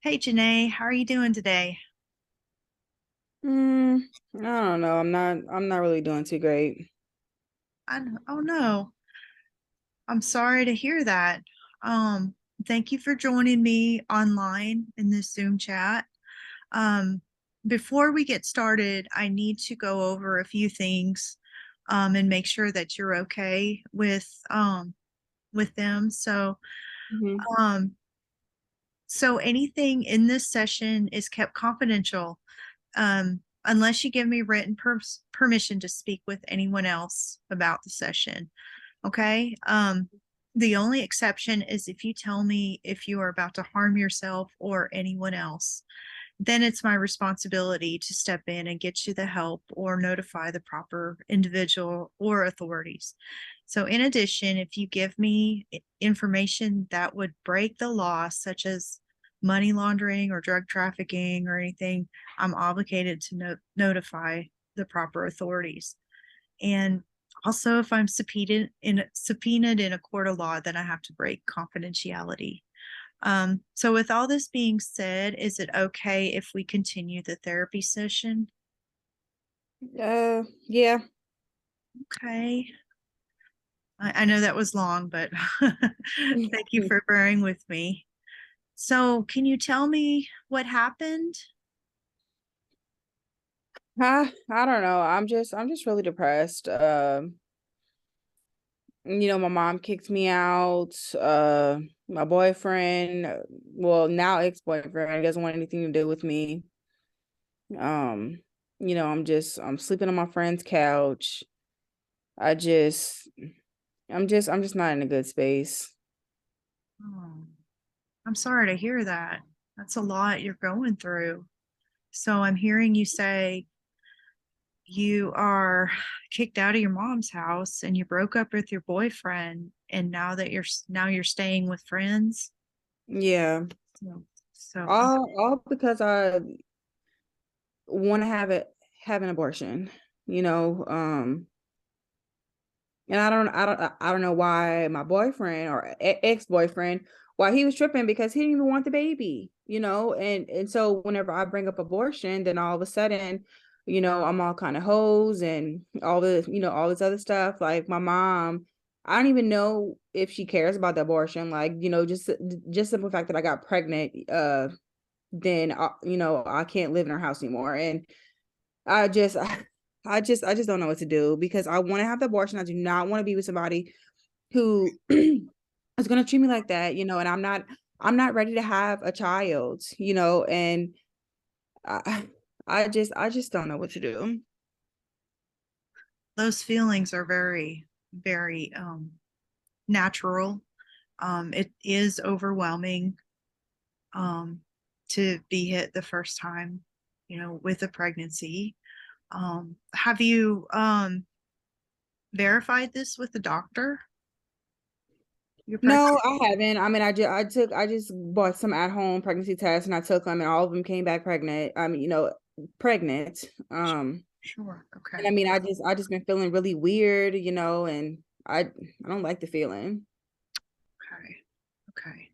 Hey Janae, how are you doing today? I don't know. I'm not really doing too great. Oh no, I'm sorry to hear that. Um, Thank you for joining me online in this Zoom chat. Um, Before we get started, I need to go over a few things and make sure that you're okay with them. Hmm. Um, so anything in this session is kept confidential unless you give me written permission to speak with anyone else about the session. Okay. The only exception is if you tell me if you are about to harm yourself or anyone else, then it's my responsibility to step in and get you the help or notify the proper individual or authorities. So, in addition, if you give me information that would break the law, such as money laundering or drug trafficking or anything, I'm obligated to notify the proper authorities. And also, if I'm subpoenaed in a court of law, then I have to break confidentiality. So with all this being said, is it okay if we continue the therapy session? Yeah. Okay. I know that was long, but thank you for bearing with me. So can you tell me what happened? I don't know. I'm just really depressed. My mom kicked me out. My boyfriend, well, now ex-boyfriend, doesn't want anything to do with me. Um, I'm sleeping on my friend's couch. I just, I'm just not in a good space. Oh, I'm sorry to hear that. That's a lot you're going through. So I'm hearing you say you are kicked out of your mom's house and you broke up with your boyfriend and now you're staying with friends. Yeah. So, All because I want to have an abortion, you know. And I don't know why my boyfriend or ex-boyfriend, why he was tripping, because he didn't even want the baby, and so whenever I bring up abortion, then all of a sudden, I'm all kind of hoes and all this other stuff. Like my mom, I don't even know if she cares about the abortion. Like, just simple fact that I got pregnant, then I can't live in her house anymore. And I just I just don't know what to do, because I want to have the abortion. I do not want to be with somebody who is going to treat me like that, and I'm not ready to have a child, and I I just don't know what to do. those feelings are very, very natural. It is overwhelming um, to be hit the first time, with a pregnancy. Have you verified this with the doctor? You're pregnant? No, I haven't. I mean, I just bought some at home pregnancy tests, and I took them, and all of them came back pregnant. I mean, pregnant. Sure. And I Okay. mean, I just been feeling really weird, and I don't like the feeling. Okay. Okay.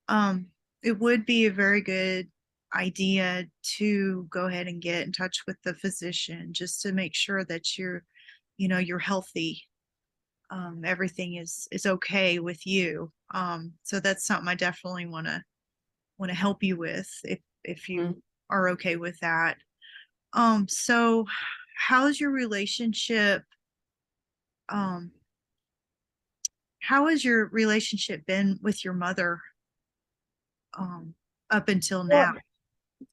Um, it would be a very good idea to go ahead and get in touch with the physician just to make sure that you're healthy. Everything is okay with you. So that's something I definitely want to help you with if you Mm. are okay with that. So how's your relationship? Um, how has your relationship been with your mother um up until now? Well,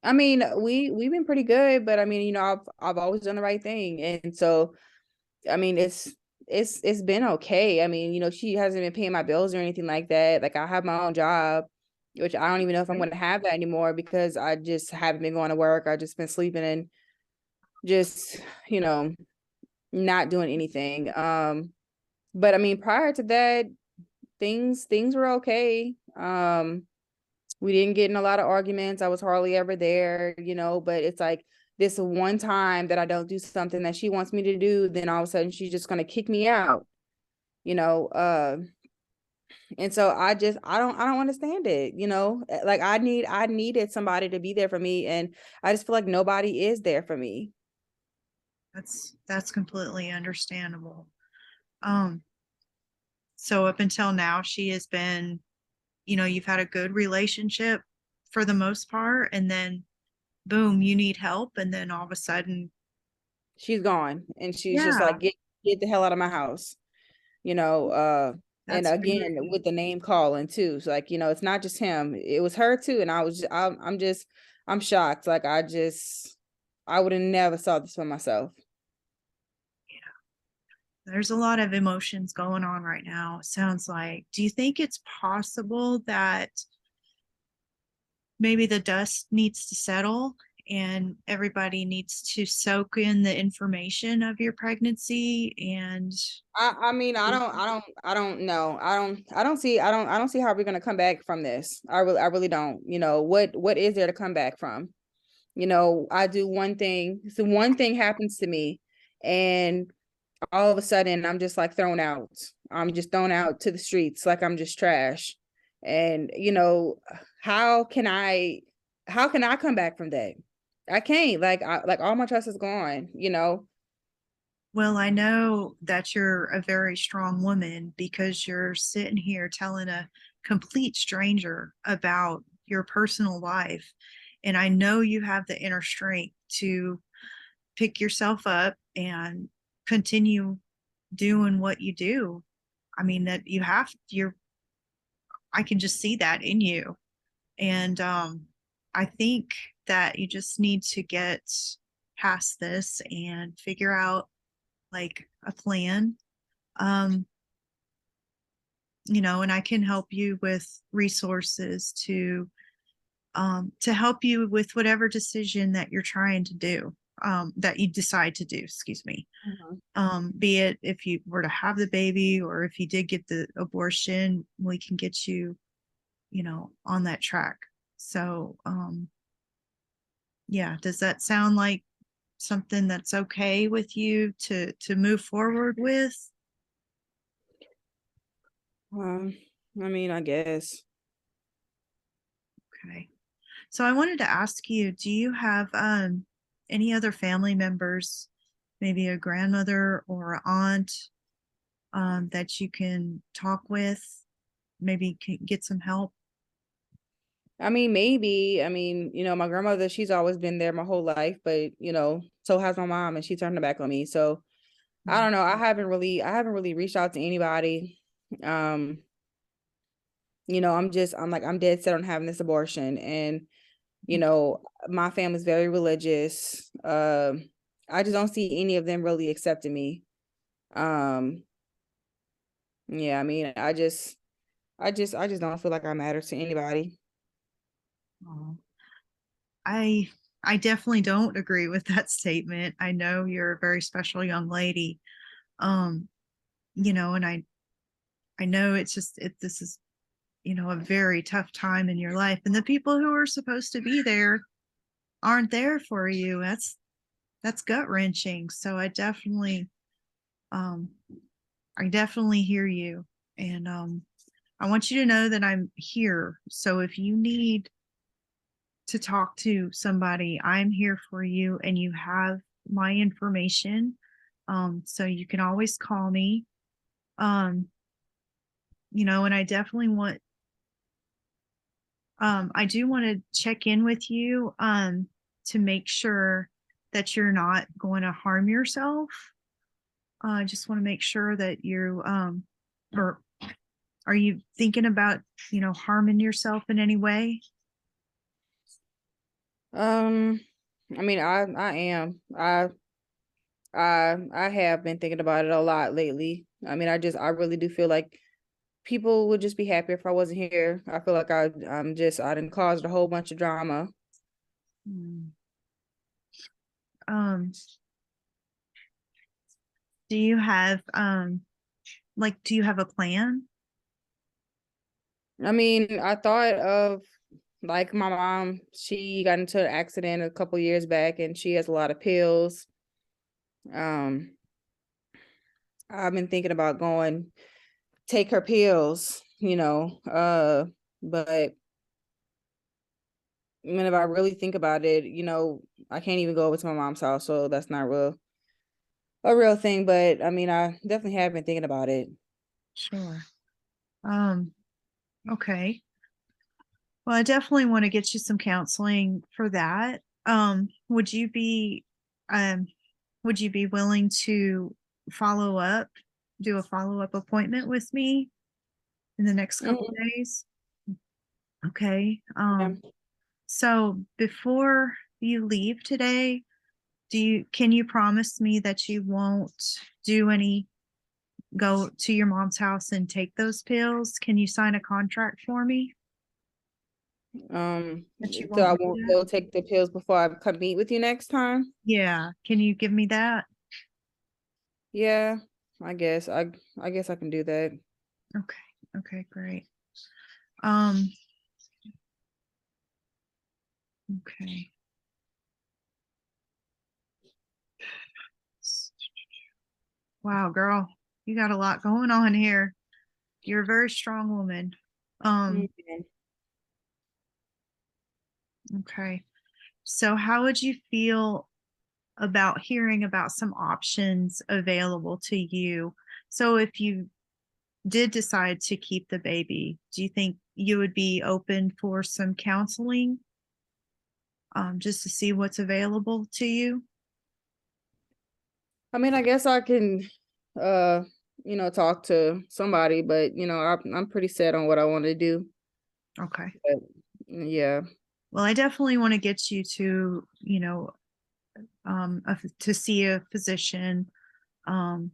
I mean, we've been pretty good, but I mean, I've always done the right thing, and so I mean, it's been okay. I mean, she hasn't been paying my bills or anything like that. Like, I have my own job, which I don't even know if I'm going to have that anymore, because I just haven't been going to work. I just been sleeping and just, you know, not doing anything. But I mean, prior to that, things were okay. We didn't get in a lot of arguments. I was hardly ever there, but it's like this one time that I don't do something that she wants me to do, then all of a sudden she's just gonna kick me out, you know. And so I don't understand it, you know? Like I needed somebody to be there for me, and I just feel like nobody is there for me. That's completely understandable. Um, so up until now, she has been, you've had a good relationship for the most part, and then boom, you need help, and then all of a sudden, She's gone, and she's just yeah, like, get the hell out of my house, you know, and that's again very, with the name calling too. So like, you know, it's not just him, it was her too. And I'm shocked. Like I would have never saw this for myself. there's a lot of emotions going on right now. It sounds like. Do you think it's possible that maybe the dust needs to settle and everybody needs to soak in the information of your pregnancy and I mean, I don't know. I don't see how we're gonna come back from this. I really don't. You know, what is there to come back from? You know, I do one thing, so one thing happens to me, and all of a sudden I'm just like thrown out. I'm just thrown out to the streets like I'm just trash. And you know, how can I how can I come back from that? I can't. Like all my trust is gone, you know. well, I know that you're a very strong woman because you're sitting here telling a complete stranger about your personal life. And I know you have the inner strength to pick yourself up and continue doing what you do. I mean, that you have, I can just see that in you. And I think that you just need to get past this and figure out like a plan. Um, and I can help you with resources to help you with whatever decision that you're trying to do, that you decide to do, excuse me. Mhm. Be it if you were to have the baby or if you did get the abortion, we can get you, on that track. So, yeah, does that sound like something that's okay with you to move forward with? Um, I mean, I guess. Okay. So I wanted to ask you, do you have any other family members, maybe a grandmother or an aunt, that you can talk with, maybe can get some help? I mean, maybe. I mean, you know, my grandmother, she's always been there my whole life, but you know, so has my mom, and she turned her back on me. So I Mm. don't know. I haven't really reached out to anybody. Um, you know, I'm dead set on having this abortion. And, you know, my family's very religious. I just don't see any of them really accepting me. Um, yeah, I mean, I just don't feel like I matter to anybody. Oh, I I definitely don't agree with that statement. I know you're a very special young lady. Um, and I know it's just this is, a very tough time in your life. And the people who are supposed to be there aren't there for you. That's gut wrenching. So um I definitely hear you. And I want you to know that I'm here. So if you need to talk to somebody, I'm here for you and you have my information. So you can always call me. Um, and I do want to check in with you to make sure that you're not going to harm yourself. I just want to make sure that or are you thinking about, harming yourself in any way? Um, I mean, I am. I have been thinking about it a lot lately. I mean, I really do feel like people would just be happy if I wasn't here. I feel like I done caused a whole bunch of drama. Hmm. Um, do you have do you have a plan? I mean, I thought of like my mom, she got into an accident a couple years back, and she has a lot of pills. Um, I've been thinking about going take her pills, but whenever I really think about it, I can't even go over to my mom's house, so that's not a real thing. But I mean, I definitely have been thinking about it. Sure. Okay. Well, I definitely want to get you some counseling for that. Would you be um willing to follow up, do a follow-up appointment with me in the next couple Mhm. days? Okay. Yeah. So before you leave today, can you promise me that you won't do any go to your mom's house and take those pills? Can you sign a contract for me Um, that you so won't I do won't that? go take the pills before I come meet with you next time. Yeah. Can you give me that? Yeah, I guess I can do that. Okay. Okay, great. Um, okay. Wow, girl, you got a lot going on here. You're a very strong woman. Um, Mhm. okay. So how would you feel about hearing about some options available to you? So if you did decide to keep the baby, do you think you would be open for some counseling, just to see what's available to you? I mean, I guess I can, uh, talk to somebody, but I'm pretty set on what I want to do. Okay. But yeah. Well, I definitely want to get you to, to see a physician, um,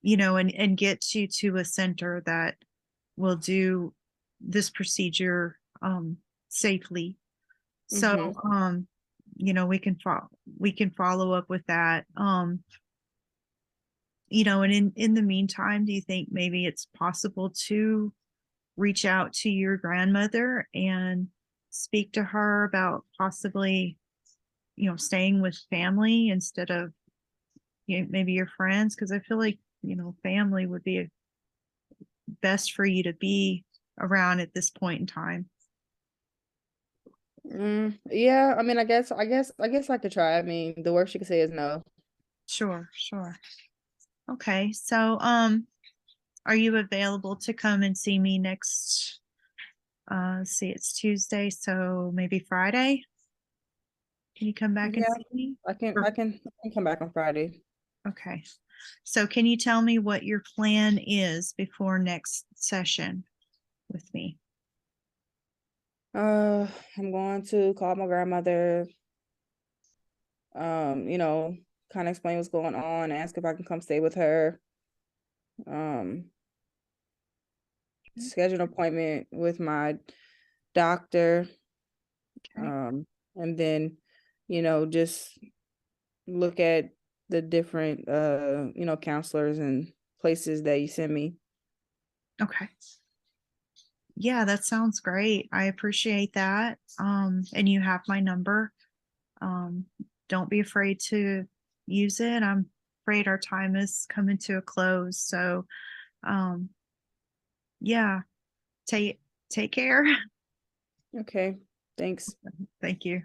and get you to a center that will do this procedure, safely. So, Mm-hmm. we can follow up with that. And in the meantime, do you think maybe it's possible to reach out to your grandmother and speak to her about possibly, staying with family instead of, maybe your friends? Because I feel like, family would be best for you to be around at this point in time. Yeah, I mean, I guess I could try. I mean, the worst you could say is no. Sure, sure. Okay. So, are you available to come and see me next, see, it's Tuesday, so maybe Friday? Can you come back and Yeah, see me? I can, Or- I can, I can come back on Friday. Okay. So can you tell me what your plan is before next session with me? I'm going to call my grandmother. Um, you know, kind of explain what's going on, ask if I can come stay with her. Um, schedule an appointment with my doctor. Okay. Um, and then, just look at the different counselors and places that you send me. Okay. Yeah, that sounds great. I appreciate that. And you have my number. Um, don't be afraid to use it. I'm afraid our time is coming to a close. So, um, yeah, take care. Okay, thanks. Thank you.